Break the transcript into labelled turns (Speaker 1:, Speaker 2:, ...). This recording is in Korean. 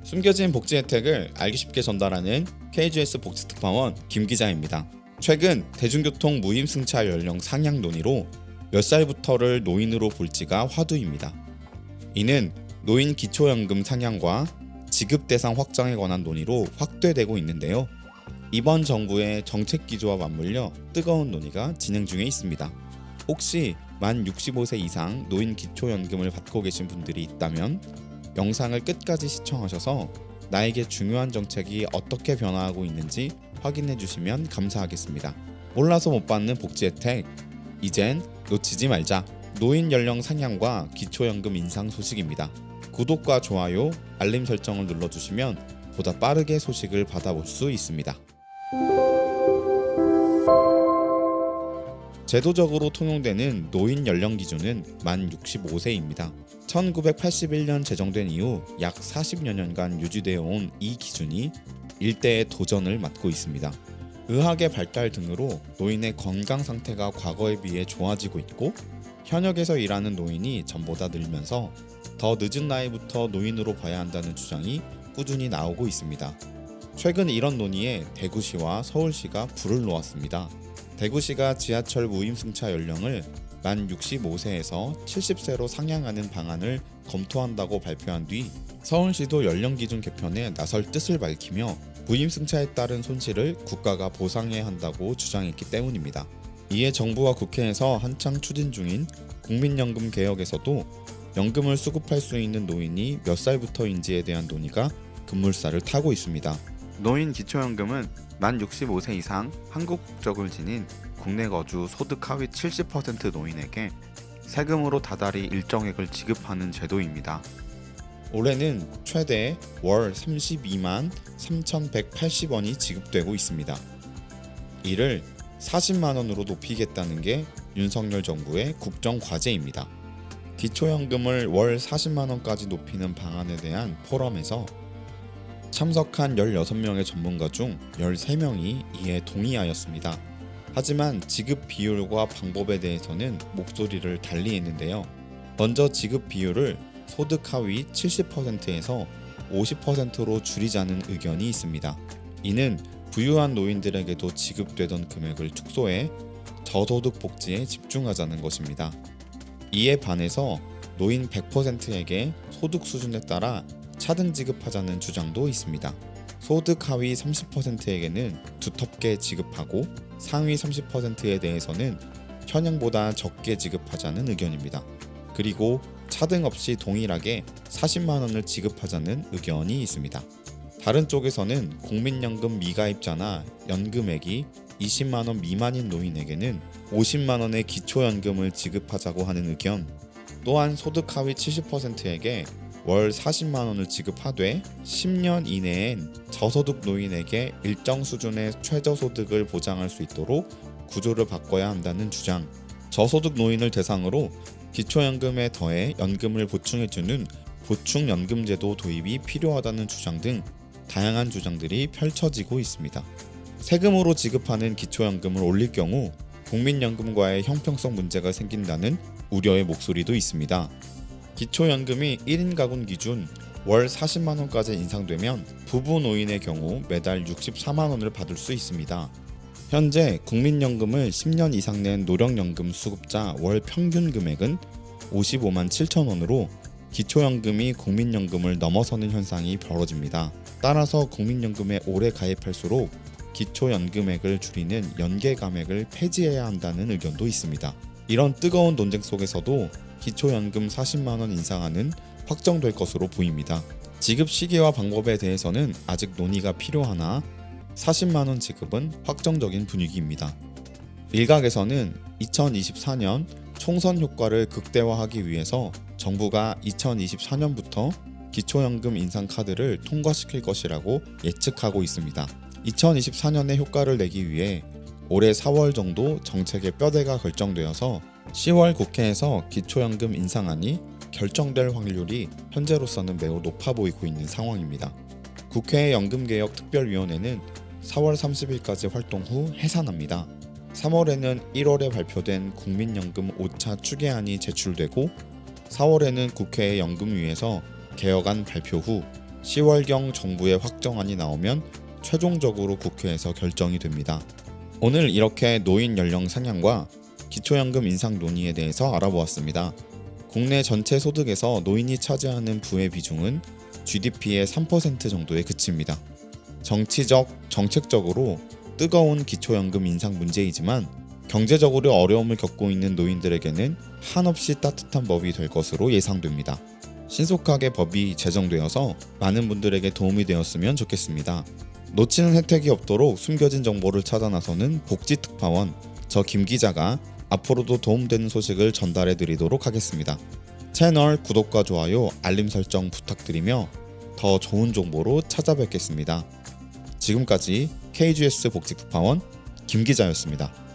Speaker 1: 숨겨진 복지 혜택을 알기 쉽게 전달하는 KGS 복지특파원 김 기자입니다. 최근 대중교통 무임승차 연령 상향 논의로 몇 살부터를 노인으로 볼지가 화두입니다. 이는 노인 기초연금 상향과 지급 대상 확장에 관한 논의로 확대되고 있는데요. 이번 정부의 정책 기조와 맞물려 뜨거운 논의가 진행 중에 있습니다. 혹시 만 65세 이상 노인 기초연금을 받고 계신 분들이 있다면 영상을 끝까지 시청하셔서 나에게 중요한 정책이 어떻게 변화하고 있는지 확인해 주시면 감사하겠습니다. 몰라서 못 받는 복지 혜택, 이젠 놓치지 말자. 노인 연령 상향과 기초연금 인상 소식입니다. 구독과 좋아요, 알림 설정을 눌러주시면 보다 빠르게 소식을 받아볼 수 있습니다. 제도적으로 통용되는 노인 연령 기준은 만 65세입니다. 1981년 제정된 이후 약 40여 년간 유지되어 온 이 기준이 일대의 도전을 맞고 있습니다. 의학의 발달 등으로 노인의 건강 상태가 과거에 비해 좋아지고 있고 현역에서 일하는 노인이 전보다 늘면서 더 늦은 나이부터 노인으로 봐야 한다는 주장이 꾸준히 나오고 있습니다. 최근 이런 논의에 대구시와 서울시가 불을 놓았습니다. 대구시가 지하철 무임승차 연령을 만 65세에서 70세로 상향하는 방안을 검토한다고 발표한 뒤 서울시도 연령 기준 개편에 나설 뜻을 밝히며 무임승차에 따른 손실을 국가가 보상해야 한다고 주장했기 때문입니다. 이에 정부와 국회에서 한창 추진 중인 국민연금 개혁에서도 연금을 수급할 수 있는 노인이 몇 살부터인지에 대한 논의가 급물살을 타고 있습니다. 노인 기초연금은 만 65세 이상 한국 국적을 지닌 국내 거주 소득 하위 70% 노인에게 세금으로 다달이 일정액을 지급하는 제도입니다. 올해는 최대 월 32만 3,180원이 지급되고 있습니다. 이를 40만 원으로 높이겠다는 게 윤석열 정부의 국정 과제입니다. 기초연금을 월 40만 원까지 높이는 방안에 대한 포럼에서 참석한 16명의 전문가 중 13명이 이에 동의하였습니다. 하지만 지급 비율과 방법에 대해서는 목소리를 달리 했는데요. 먼저 지급 비율을 소득 하위 70%에서 50%로 줄이자는 의견이 있습니다. 이는 부유한 노인들에게도 지급되던 금액을 축소해 저소득 복지에 집중하자는 것입니다. 이에 반해서 노인 100%에게 소득 수준에 따라 차등 지급하자는 주장도 있습니다. 소득 하위 30%에게는 두텁게 지급하고 상위 30%에 대해서는 현행보다 적게 지급하자는 의견입니다. 그리고 차등 없이 동일하게 40만 원을 지급하자는 의견이 있습니다. 다른 쪽에서는 국민연금 미가입자나 연금액이 20만 원 미만인 노인에게는 50만 원의 기초연금을 지급하자고 하는 의견, 또한 소득 하위 70%에게 월 40만 원을 지급하되 10년 이내엔 저소득 노인에게 일정 수준의 최저소득을 보장할 수 있도록 구조를 바꿔야 한다는 주장, 저소득 노인을 대상으로 기초연금에 더해 연금을 보충해주는 보충연금제도 도입이 필요하다는 주장 등 다양한 주장들이 펼쳐지고 있습니다. 세금으로 지급하는 기초연금을 올릴 경우 국민연금과의 형평성 문제가 생긴다는 우려의 목소리도 있습니다. 기초연금이 1인 가구 기준 월 40만 원까지 인상되면 부부 노인의 경우 매달 64만 원을 받을 수 있습니다. 현재 국민연금을 10년 이상 낸 노령연금 수급자 월 평균 금액은 55만 7천 원으로 기초연금이 국민연금을 넘어서는 현상이 벌어집니다. 따라서 국민연금에 오래 가입할수록 기초연금액을 줄이는 연계감액을 폐지해야 한다는 의견도 있습니다. 이런 뜨거운 논쟁 속에서도 기초연금 40만 원 인상안은 확정될 것으로 보입니다. 지급 시기와 방법에 대해서는 아직 논의가 필요하나 40만 원 지급은 확정적인 분위기입니다. 일각에서는 2024년 총선 효과를 극대화하기 위해서 정부가 2024년부터 기초연금 인상 카드를 통과시킬 것이라고 예측하고 있습니다. 2024년에 효과를 내기 위해 올해 4월 정도 정책의 뼈대가 결정되어서 10월 국회에서 기초연금 인상안이 결정될 확률이 현재로서는 매우 높아 보이고 있는 상황입니다. 국회 연금개혁특별위원회는 4월 30일까지 활동 후 해산합니다. 3월에는 1월에 발표된 국민연금 5차 추계안이 제출되고 4월에는 국회 연금위에서 개혁안 발표 후 10월경 정부의 확정안이 나오면 최종적으로 국회에서 결정이 됩니다. 오늘 이렇게 노인 연령 상향과 기초연금 인상 논의에 대해서 알아보았습니다. 국내 전체 소득에서 노인이 차지하는 부의 비중은 GDP의 3% 정도에 그칩니다. 정치적, 정책적으로 뜨거운 기초연금 인상 문제이지만 경제적으로 어려움을 겪고 있는 노인들에게는 한없이 따뜻한 법이 될 것으로 예상됩니다. 신속하게 법이 제정되어서 많은 분들에게 도움이 되었으면 좋겠습니다. 놓치는 혜택이 없도록 숨겨진 정보를 찾아 나서는 복지특파원 저 김 기자가 앞으로도 도움되는 소식을 전달해 드리도록 하겠습니다. 채널 구독과 좋아요, 알림 설정 부탁드리며 더 좋은 정보로 찾아뵙겠습니다. 지금까지 KGS 복지특파원 김 기자였습니다.